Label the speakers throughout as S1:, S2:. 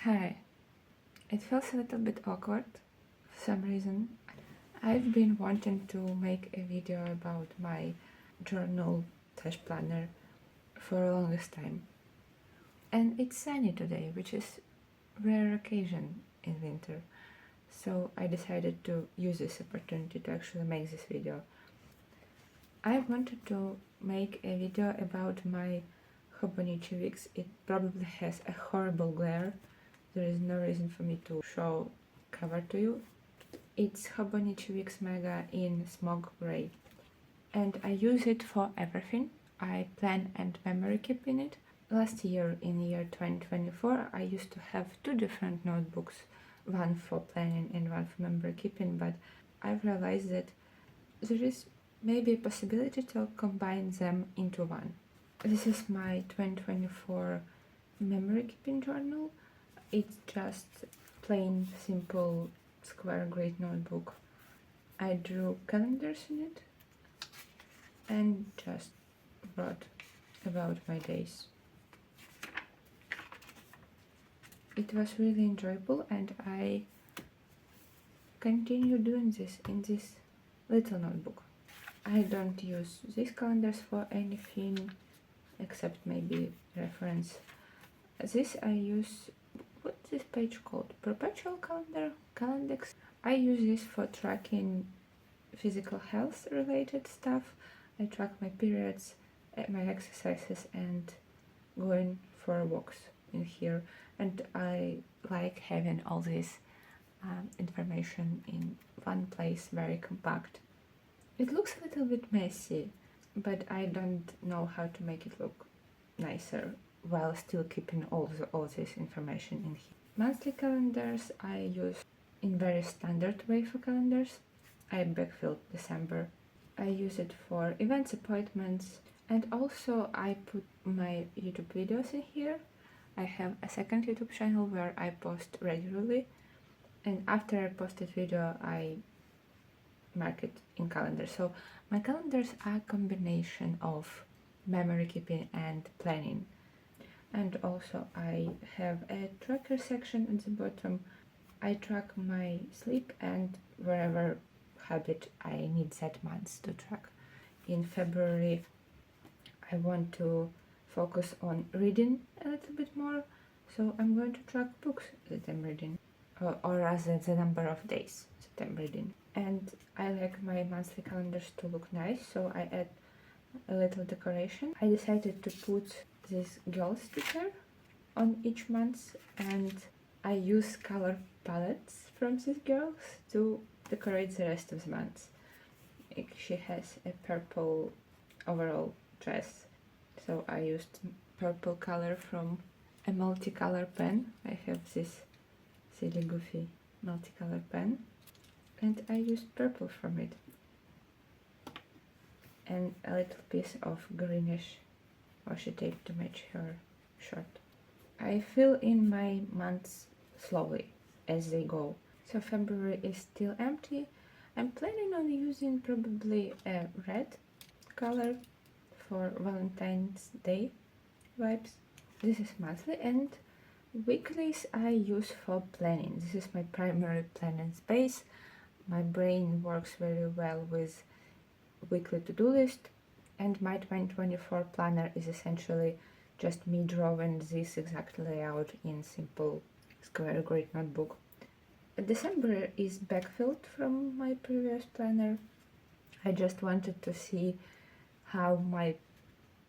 S1: Hi. It feels a little bit awkward for some reason. I've been wanting to make a video about my journal slash planner for a longest time. And it's sunny today, which is rare occasion in winter. So I decided to use this opportunity to actually make this video. I wanted to make a video about my Hobonichi Weeks. It probably has a horrible glare. There is no reason for me to show cover to you. It's Hobonichi Weeks Mega in smog gray, and I use it for everything. I plan and memory keep in it. Last year, in year 2024, I used to have two different notebooks, one for planning and one for memory keeping, but I've realized that there is maybe a possibility to combine them into one. This is my 2024 memory keeping journal. It's just plain, simple, square grid notebook. I drew calendars in it and just wrote about my days. It was really enjoyable, and I continue doing this in this little notebook. I don't use these calendars for anything except maybe reference. This I use, what's this page called? Perpetual calendar? Calendex? I use this for tracking physical health related stuff. I track my periods, my exercises, and going for walks in here. And I like having all this information in one place, very compact. It looks a little bit messy, but I don't know how to make it look nicer while still keeping all this information in here. Monthly calendars I use in very standard way for calendars. I backfilled December. I use it for events, appointments, and also I put my YouTube videos in here. I have a second YouTube channel where I post regularly, and after I post a video I mark it in calendar. So my calendars are a combination of memory keeping and planning. And also I have a tracker section at the bottom. I track my sleep and wherever habit I need that month to track. In February I want to focus on reading a little bit more, so I'm going to track books that I'm reading, or rather the number of days that I'm reading. And I like my monthly calendars to look nice, so I add a little decoration. I decided to put this girl sticker on each month, and I use color palettes from these girls to decorate the rest of the month. She has a purple overall dress, so I used purple color from a multicolor pen. I have this silly goofy multicolor pen, and I used purple from it, and a little piece of greenish washi tape to match her shirt. I fill in my months slowly as they go. So February is still empty. I'm planning on using probably a red color for Valentine's Day vibes. This is monthly, and weeklies I use for planning. This is my primary planning space. My brain works very well with weekly to-do list, and my 2024 planner is essentially just me drawing this exact layout in simple square grid notebook. December is backfilled from my previous planner. I just wanted to see how my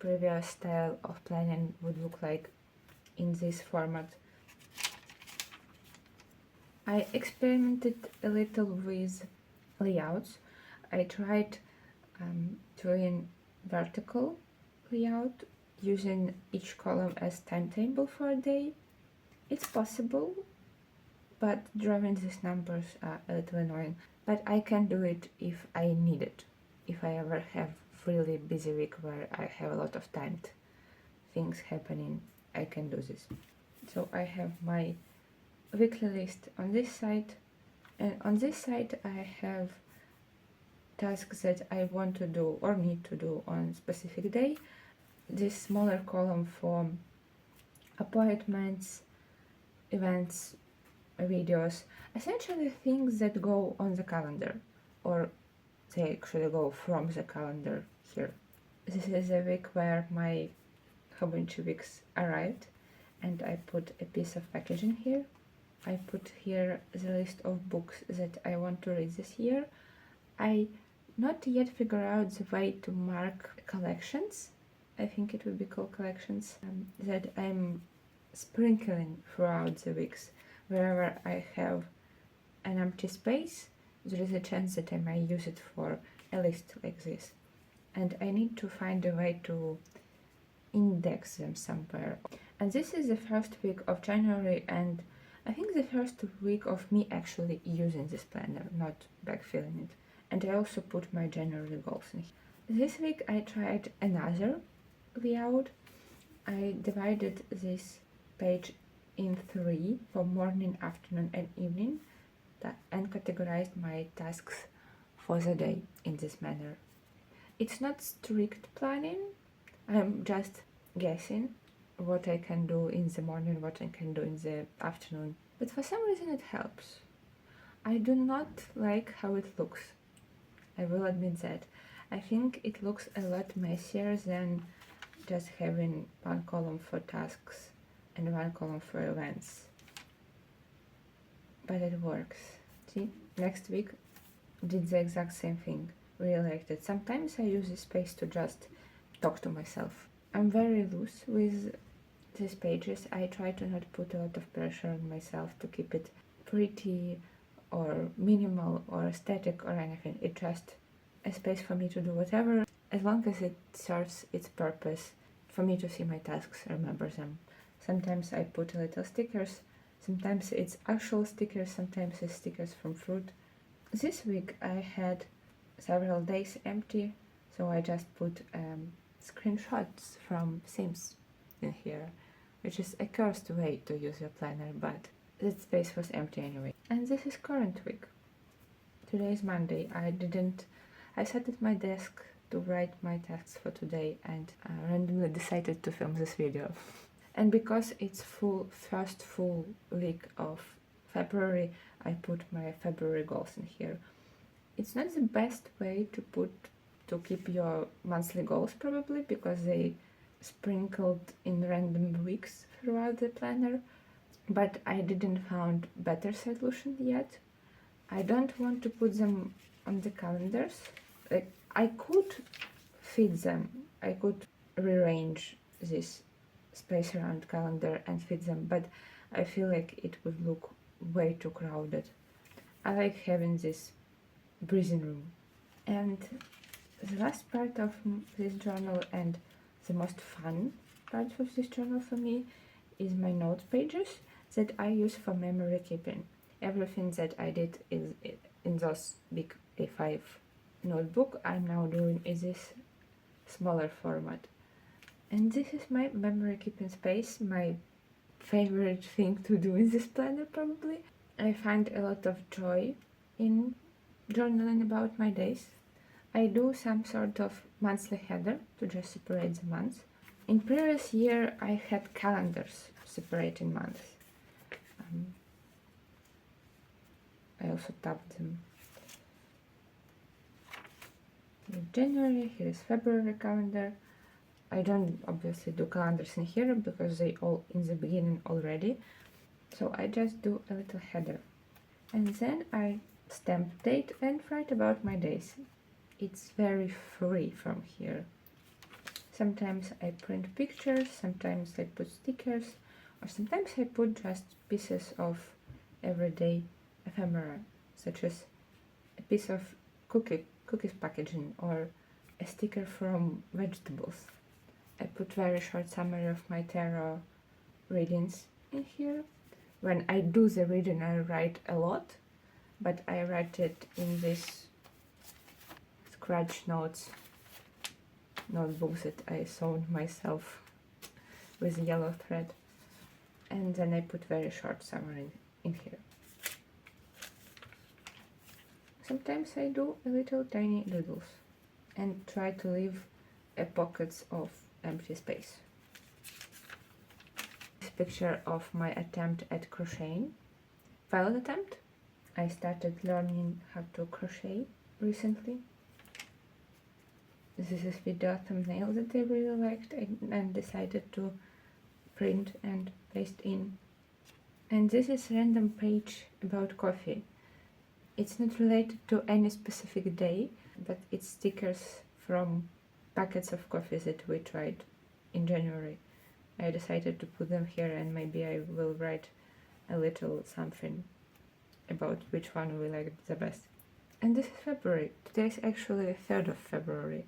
S1: previous style of planning would look like in this format. I experimented a little with layouts. I tried doing vertical layout using each column as timetable for a day. It's possible, but drawing these numbers are a little annoying. But I can do it if I need it. If I ever have really busy week where I have a lot of timed things happening, I can do this. So I have my weekly list on this side, and on this side I have tasks that I want to do or need to do on specific day. This smaller column for appointments, events, videos, essentially things that go on the calendar, or they actually go from the calendar here. This is a week where my Hobonichi Weeks arrived, and I put a piece of packaging here. I put here the list of books that I want to read this year. I not yet figure out the way to mark collections. I think it would be called collections, that I'm sprinkling throughout the weeks. Wherever I have an empty space, there is a chance that I might use it for a list like this. And I need to find a way to index them somewhere. And this is the first week of January, and I think the first week of me actually using this planner, not backfilling it. And I also put my January goals in here. This week I tried another layout. I divided this page in 3 for morning, afternoon and evening, and categorized my tasks for the day in this manner. It's not strict planning, I'm just guessing what I can do in the morning, what I can do in the afternoon, but for some reason it helps. I do not like how it looks, I will admit that. I think it looks a lot messier than just having one column for tasks and one column for events. But it works. See, next week did the exact same thing. Really liked it. Sometimes I use this space to just talk to myself. I'm very loose with these pages. I try to not put a lot of pressure on myself to keep it pretty or minimal or static or anything. It's just a space for me to do whatever, as long as it serves its purpose, for me to see my tasks, remember them. Sometimes I put little stickers, sometimes it's actual stickers, sometimes it's stickers from fruit. This week I had several days empty, so I just put screenshots from Sims in here, which is a cursed way to use your planner, but that space was empty anyway. And this is current week. Today is Monday. I sat at my desk to write my tasks for today and randomly decided to film this video. And because it's first full week of February, I put my February goals in here. It's not the best way to keep your monthly goals probably, because they sprinkled in random weeks throughout the planner, but I didn't find better solution yet. I don't want to put them on the calendars. Like, I could fit them, I could rearrange this space around calendar and fit them, but I feel like it would look way too crowded. I like having this breathing room. And the last part of this journal, and the most fun part of this journal for me, is my notes pages that I use for memory keeping. Everything that I did is in those big A5 notebook I'm now doing in this smaller format. And this is my memory keeping space, my favorite thing to do in this planner probably. I find a lot of joy in journaling about my days. I do some sort of monthly header to just separate the months. In previous year I had calendars separating months. I also tabbed them. Here's January, here is February calendar. I don't obviously do calendars in here because they all in the beginning already. So I just do a little header. And then I stamp date and write about my days. It's very free from here. Sometimes I print pictures, sometimes I put stickers, or sometimes I put just pieces of everyday ephemera, such as a piece of cookies packaging or a sticker from vegetables. I put very short summary of my tarot readings in here. When I do the reading I write a lot, but I write it in this scratch notes notebooks that I sewn myself with yellow thread, and then I put very short summary in here. Sometimes I do a little tiny doodles and try to leave pockets of empty space. This picture of my attempt at crocheting. Failed attempt. I started learning how to crochet recently. This is video thumbnail that I really liked and decided to print and paste in. And this is random page about coffee. It's not related to any specific day, but it's stickers from packets of coffees that we tried in January. I decided to put them here, and maybe I will write a little something about which one we liked the best. And this is February. Today is actually the 3rd of February,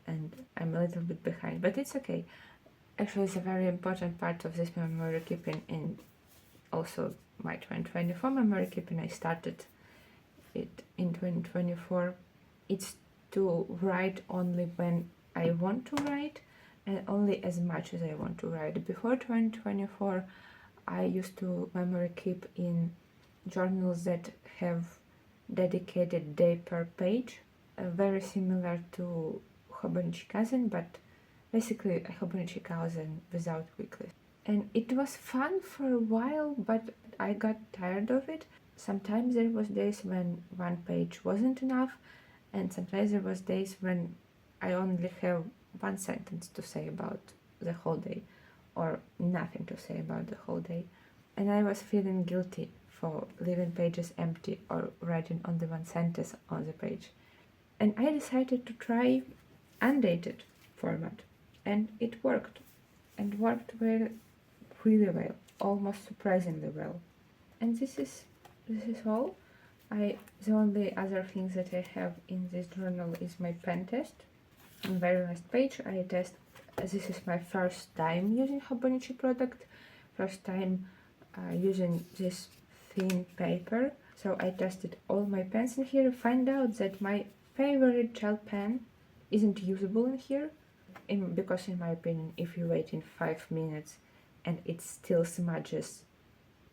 S1: and I'm a little bit behind, but it's okay. Actually, it's a very important part of this memory keeping, and also my 2024 memory keeping. I started it in 2024. It's to write only when I want to write and only as much as I want to write. Before 2024, I used to memory keep in journals that have dedicated day per page, very similar to Hobonichi Cousin, but basically a Hobonichi Cousin without weekly. And it was fun for a while, but I got tired of it. Sometimes there was days when one page wasn't enough, and sometimes there was days when I only have one sentence to say about the whole day, or nothing to say about the whole day. And I was feeling guilty for leaving pages empty or writing only one sentence on the page. And I decided to try undated format, and it worked. And worked really well, almost surprisingly well. And this is all. The only other things that I have in this journal is my pen test. On the very last page, I test. This is my first time using Hobonichi product, first time using this thin paper. So I tested all my pens in here. Find out that my favorite gel pen isn't usable in here, because in my opinion, if you wait in 5 minutes and it still smudges,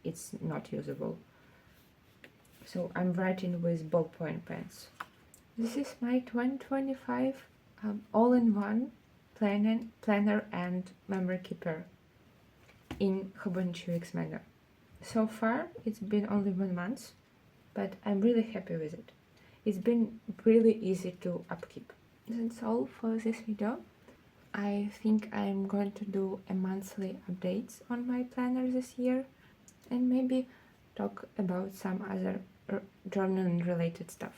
S1: it's not usable. So I'm writing with ballpoint pens. This is my 2025 all-in-one planner and memory keeper in Hobonichi Weeks Mega. So far, it's been only 1 month, but I'm really happy with it. It's been really easy to upkeep. That's all for this video. I think I'm going to do a monthly updates on my planner this year, and maybe talk about some other journaling related stuff.